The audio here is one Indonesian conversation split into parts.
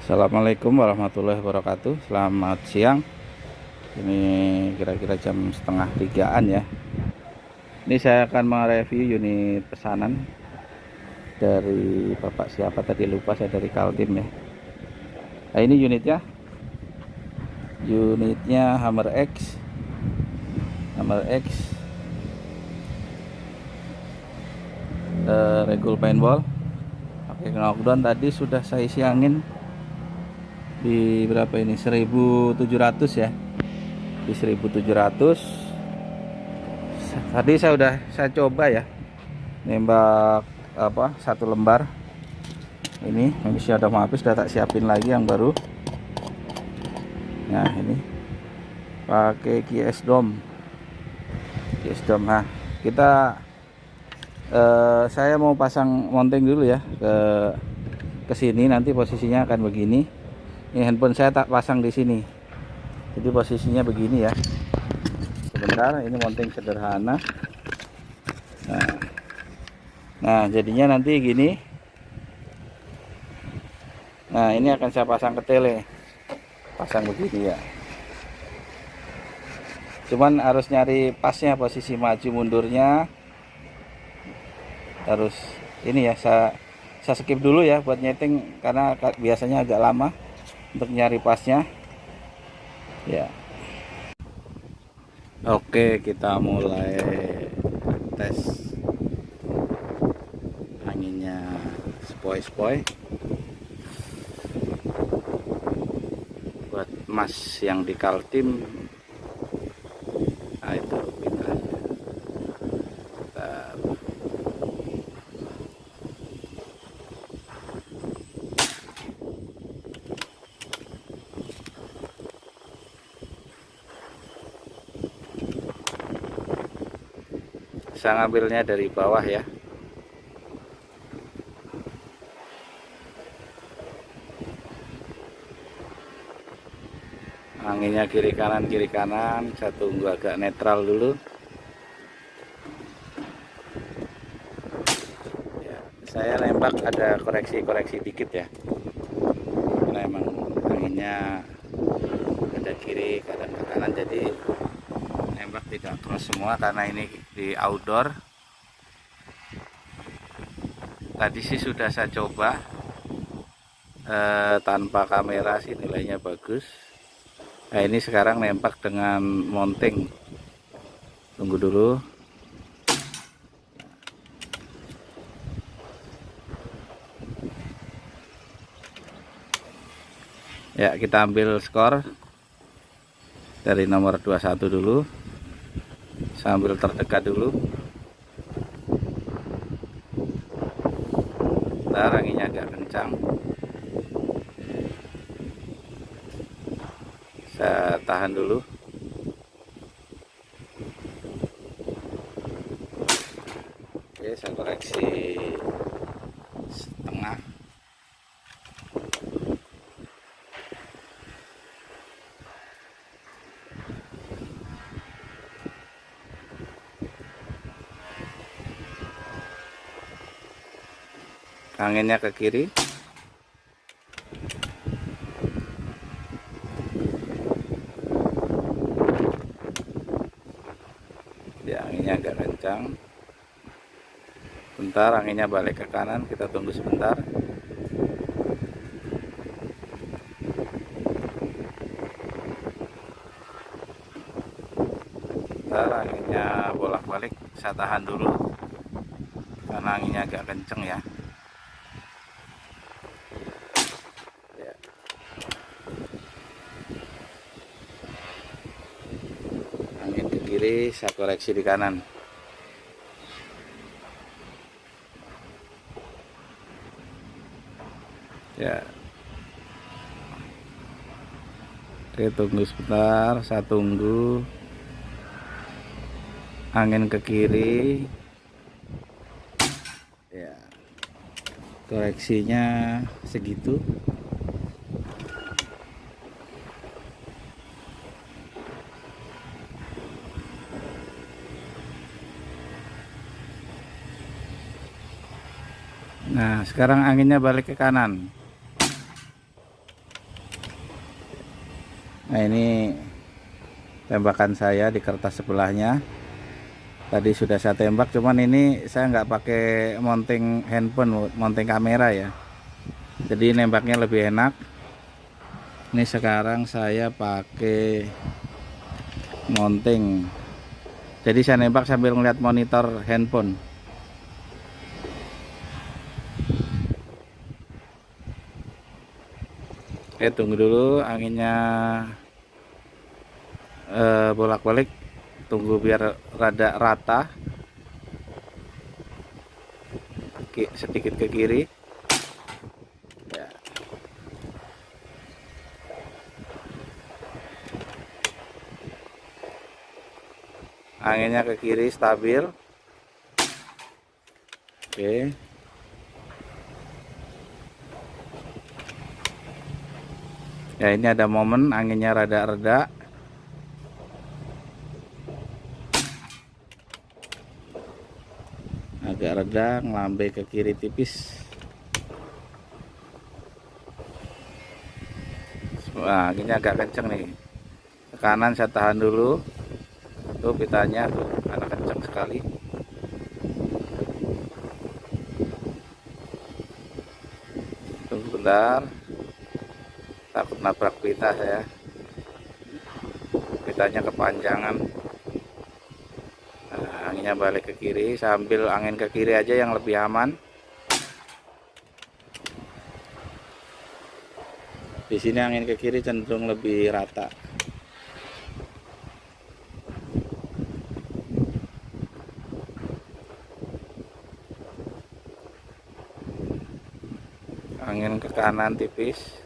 Assalamualaikum warahmatullahi wabarakatuh. Selamat siang. Ini kira-kira jam setengah tigaan ya. Ini saya akan mereview unit pesanan dari Bapak siapa tadi, lupa saya, dari Kaltim ya. Nah, ini unitnya Hammer X regul paintball pakai knockdown. Tadi sudah saya isi angin di berapa ini, 1700 ya, di 1700. Tadi saya coba ya nembak satu lembar. Ini sudah mau habis, sudah tak siapin lagi yang baru. Nah, ini pakai QS Dom. Nah, saya mau pasang mounting dulu ya ke sini. Nanti posisinya akan begini. Ini handphone saya tak pasang di sini, jadi posisinya begini ya. Sebentar, ini mounting sederhana. Nah, jadinya nanti gini. Nah, ini akan saya pasang ke tele, pasang begini ya. Cuman harus nyari pasnya, posisi maju mundurnya harus ini ya. Saya skip dulu ya buat nyeting, karena biasanya agak lama untuk nyari pasnya ya. Oke, kita mulai tes anginnya spoi-spoi buat Mas yang di Kaltim. Nah, itu kita saya ngambilnya dari bawah ya. Anginnya kiri kanan, saya tunggu agak netral dulu ya. Saya nembak ada koreksi dikit ya, karena emang anginnya ada kiri kadang ke kanan, jadi nembak tidak cross semua karena ini di outdoor. Tadi sih sudah saya coba tanpa kamera sih, nilainya bagus. Nah, ini sekarang nembak dengan mounting. Tunggu dulu. Ya, kita ambil skor dari nomor 21 dulu. Sambil terdekat dulu. Ntar anginnya agak kencang. Saya tahan dulu. Oke, saya koreksi setengah. Anginnya ke kiri. Ya, anginnya agak kencang. Bentar, anginnya balik ke kanan, kita tunggu sebentar. Bentar, anginnya bolak-balik, saya tahan dulu karena anginnya agak kenceng ya. Angin ke kiri, saya koreksi di kanan. Ya. Oke, tunggu sebentar, saya tunggu. Angin ke kiri. Ya. Koreksinya segitu. Nah, sekarang anginnya balik ke kanan. Nah, ini tembakan saya di kertas sebelahnya. Tadi sudah saya tembak, cuman ini saya nggak pakai mounting handphone, mounting kamera ya. Jadi nembaknya lebih enak. Ini sekarang saya pakai mounting. Jadi saya nembak sambil ngeliat monitor handphone. Oke, tunggu dulu anginnya bolak-balik. Tunggu biar rada rata. Sedikit ke kiri. Ya. Anginnya ke kiri stabil. Oke. Ya, ini ada momen anginnya rada-reda. Agak reda, ngelambai ke kiri tipis. Wah, anginnya agak kenceng nih. Ke kanan saya tahan dulu. Tuh pitanya tuh, karena kenceng sekali. Tunggu bentar. Takut nabrak pita saya. Pitanya kepanjangan. Nah, anginnya balik ke kiri, sambil angin ke kiri aja yang lebih aman. Di sini angin ke kiri cenderung lebih rata. Angin ke kanan tipis,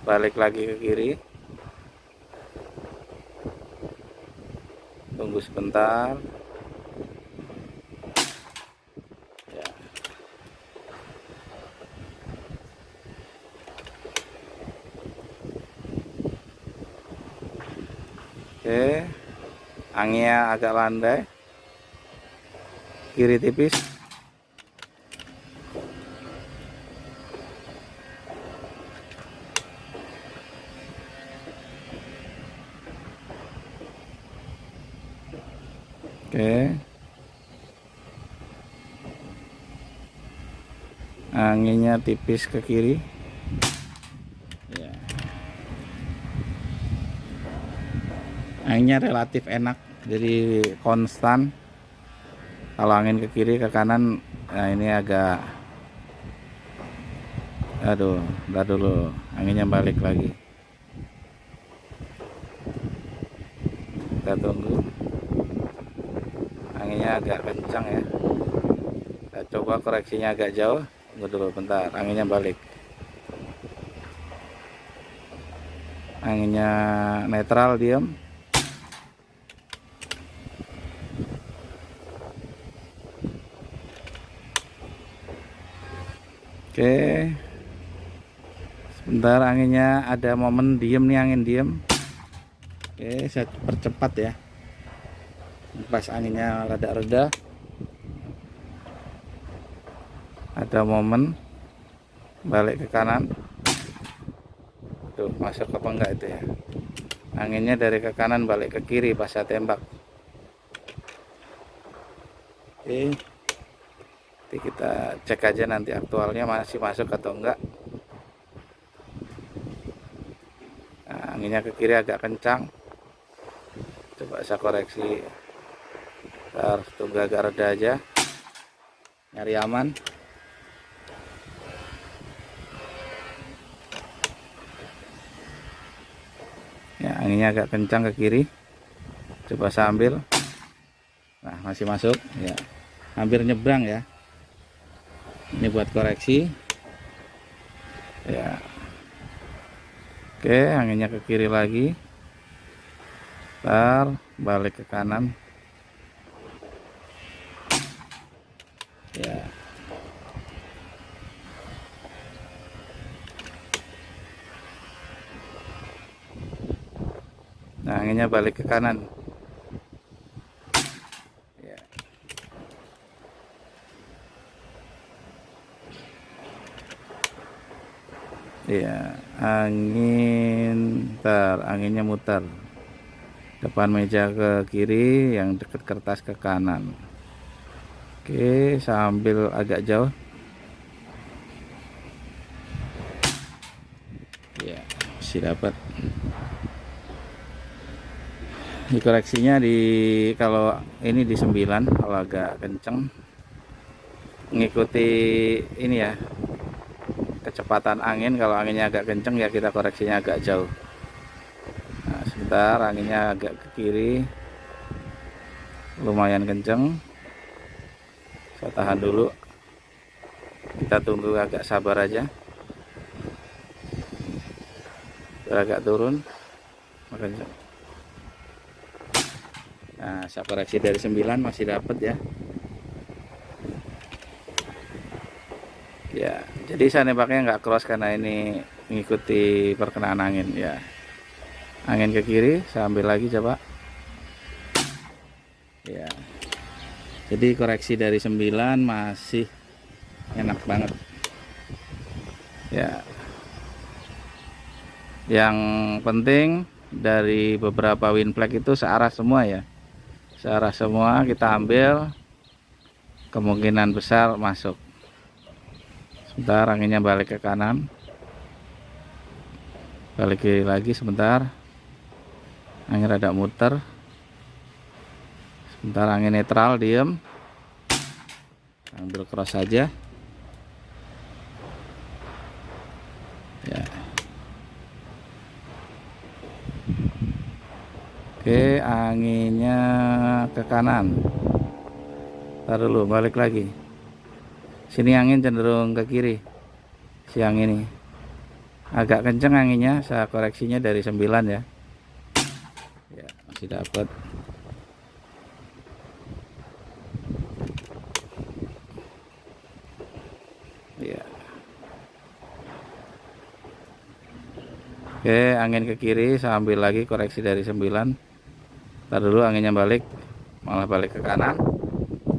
balik lagi ke kiri. Tunggu sebentar. Ya. Oke, anginnya agak landai, kiri tipis. Oke, anginnya tipis ke kiri. Ya. Anginnya relatif enak, jadi konstan. Kalau angin ke kiri ke kanan, nah ini agak, aduh, ntar dulu, anginnya balik lagi. Kita tunggu. Anginnya agak kencang ya. Kita coba koreksinya agak jauh. Tunggu dulu bentar, anginnya balik. Anginnya netral, diam. Oke, sebentar, anginnya ada momen diem nih, angin diem. Oke, saya percepat ya. Pas anginnya rada-reda, ada momen balik ke kanan. Tuh, masuk apa enggak itu ya? Anginnya dari ke kanan balik ke kiri pas saya tembak. Oke, nanti kita cek aja nanti aktualnya masih masuk atau enggak. Nah, anginnya ke kiri agak kencang. Coba saya koreksi. Ntar tunggu agak reda aja. Nyari aman. Ya, anginnya agak kencang ke kiri. Coba saya ambil. Nah, masih masuk ya. Hampir nyebrang ya. Ini buat koreksi. Ya. Oke, anginnya ke kiri lagi. Ntar balik ke kanan. Ya. Nah, anginnya balik ke kanan. Ya. Iya. anginnya muter, depan meja ke kiri, yang dekat kertas ke kanan. Oke, sambil agak jauh ya, masih dapat. Dikoreksinya kalau ini di 9, kalau agak kenceng mengikuti ini ya, kecepatan angin. Kalau anginnya agak kenceng ya kita koreksinya agak jauh. Nah, sebentar, anginnya agak ke kiri, lumayan kenceng. Saya tahan dulu, kita tunggu, agak sabar aja biar agak turun. Makanya nah, saya koreksi dari 9 masih dapat ya. Ya, jadi saya nembaknya nggak cross karena ini mengikuti perkenaan angin ya. Angin ke kiri, saya ambil lagi coba. Ya. Jadi koreksi dari 9 masih enak banget. Ya. Yang penting dari beberapa win flag itu searah semua ya. Searah semua kita ambil, kemungkinan besar masuk. Sebentar, anginnya balik ke kanan, balik kiri lagi sebentar, angin rada muter. Sebentar, angin netral, diem, ambil cross saja ya. Oke, anginnya ke kanan, taruh dulu, balik lagi. Sini angin cenderung ke kiri, siang ini agak kenceng anginnya. Saya koreksinya dari 9 ya. Ya, masih dapat. Ya. Oke, angin ke kiri, saya ambil lagi, koreksi dari 9. Ntar dulu, anginnya balik, malah balik ke kanan.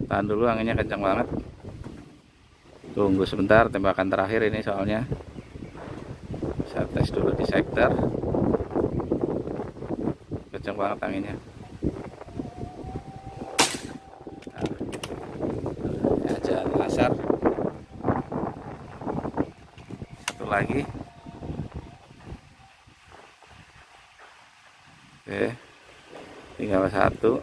Tahan dulu, anginnya kencang banget. Tunggu sebentar, tembakan terakhir ini soalnya. Saya tes dulu di sektor. Kencang banget anginnya. Nah, aja laser. Satu lagi. Oke, tinggal satu.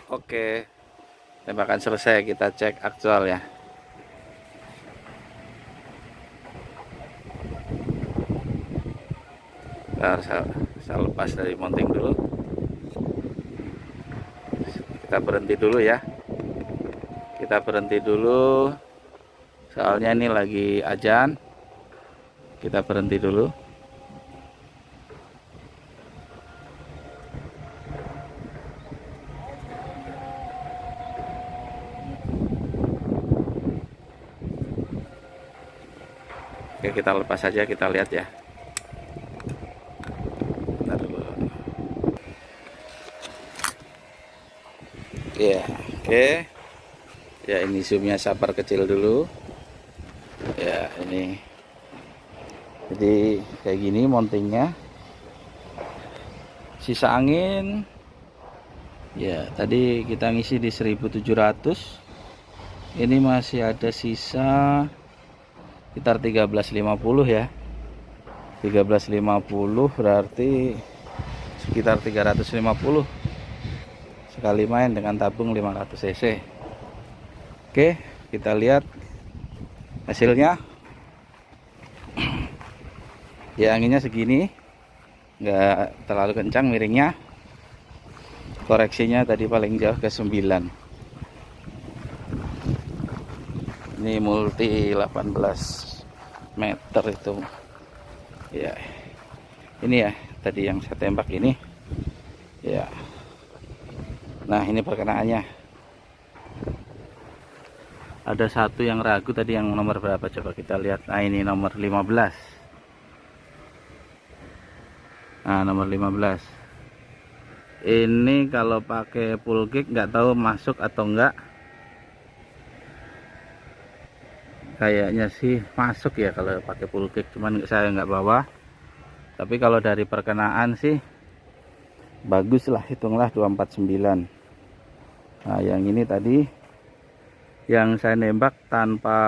Oke, tembakan selesai, kita cek aktual ya. Bentar, saya lepas dari mounting dulu. Kita berhenti dulu ya. Kita berhenti dulu, soalnya ini lagi azan. Kita berhenti dulu. Oke, kita lepas saja, kita lihat ya. Bentar dulu. Ya, oke. Ya, ini zoomnya saya perkecil dulu. Ya, ini. Jadi kayak gini mountingnya. Sisa angin. Ya, tadi kita ngisi di 1700. Ini masih ada sisa sekitar 1350 ya. 1350 berarti sekitar 350 sekali main dengan tabung 500 cc. Oke, kita lihat hasilnya. Ya, anginnya segini, nggak terlalu kencang miringnya. Koreksinya tadi paling jauh ke 9. Ini multi 18 meter itu ya. Ini ya tadi yang saya tembak ini ya. Nah, ini perkenaannya. Ada satu yang ragu tadi, yang nomor berapa coba kita lihat. Nah, ini nomor 15. Nah, nomor 15 ini kalau pakai full gig nggak tahu masuk atau enggak. kayaknya sih masuk ya kalau pakai full kick, cuman saya nggak bawa. Tapi kalau dari perkenaan sih bagus lah, hitunglah 249. Nah yang ini tadi yang saya nembak tanpa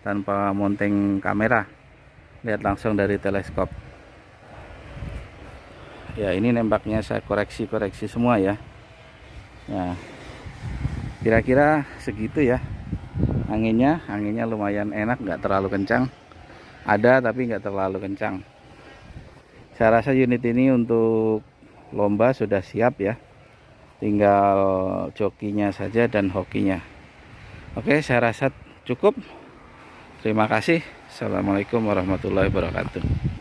tanpa mounting kamera, lihat langsung dari teleskop. Ya ini nembaknya saya koreksi semua ya. Nah kira-kira segitu ya. Anginnya lumayan enak, nggak terlalu kencang, ada tapi nggak terlalu kencang. Saya rasa unit ini untuk lomba sudah siap ya, tinggal jokinya saja dan hokinya. Oke, saya rasa cukup. Terima kasih. Assalamualaikum warahmatullahi wabarakatuh.